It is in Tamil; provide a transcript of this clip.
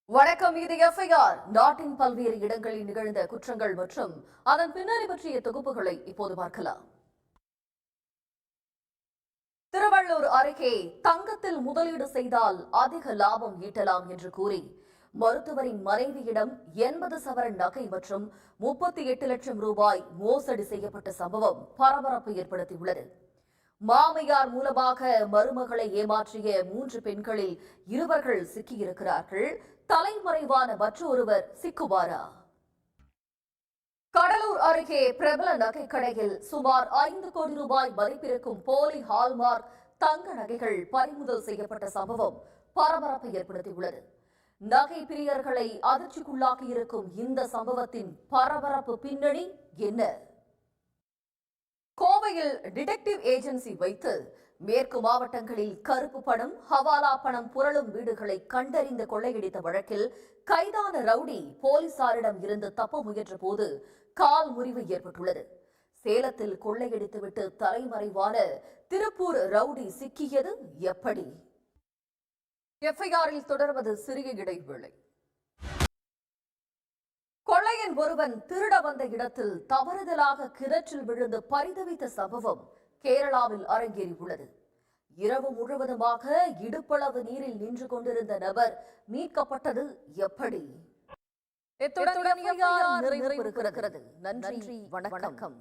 வணக்கம். இது எஃப்ஐஆர். நாட்டின் பல்வேறு இடங்களில் நிகழ்ந்த குற்றங்கள் மற்றும் அதன் பின்னணி பற்றிய தொகுப்புகளை இப்போது பார்க்கலாம். திருவள்ளூர் அருகே தங்கத்தில் முதலீடு செய்தால் அதிக லாபம் ஈட்டலாம் என்று கூறி மருத்துவரின் மனைவியிடம் 80 சவரன் நகை மற்றும் 38 லட்சம் ரூபாய் மோசடி செய்யப்பட்ட சம்பவம் பரபரப்பு ஏற்படுத்தியுள்ளது. மாமியார் மூலமாக மருமகளை ஏமாற்றிய 3 பெண்களில் 2 சிக்கியிருக்கிறார்கள். தலைமறைவான மற்றொருவர் சிக்குவாரா? கடலூர் அருகே பிரபல நகைக்கடையில் சுமார் 5 கோடி ரூபாய் மதிப்பிருக்கும் போலி ஹால்மார்க் தங்க நகைகள் பறிமுதல் செய்யப்பட்ட சம்பவம் பரபரப்பை ஏற்படுத்தியுள்ளது. நகை பிரியர்களை அதிர்ச்சிக்குள்ளாக்கியிருக்கும் இந்த சம்பவத்தின் பரபரப்பு பின்னணி என்ன? கோவையில் டிடெக்டிவ் ஏஜென்சி வைத்து மேற்கு மாவட்டங்களில் கருப்பு பணம், ஹவாலா பணம் புரளும் வீடுகளை கண்டறிந்து கொள்ளையடித்த வழக்கில் கைதான ரவுடி போலீசாரிடம் இருந்து தப்ப முயன்ற போது கால் முறிவு ஏற்பட்டுள்ளது. சேலத்தில் கொள்ளையடித்துவிட்டு தலைமறைவான திருப்பூர் ரவுடி சிக்கியது எப்படி? எஃப்ஐஆரில் தொடர்வது சிறிய இடைவேளை. கொள்ளையன் ஒருவன் திருட வந்த இடத்தில் தவறுதலாக கிணற்றில் விழுந்து பரிதவித்த சம்பவம் கேரளாவில் அரங்கேறியுள்ளது. இரவு முழுவதுமாக இடுப்பளவு நீரில் நின்று கொண்டிருந்த நபர் மீட்கப்பட்டது எப்படி? இத்துடன் நிறைவு பெறுகிறது. நன்றி, வணக்கம்.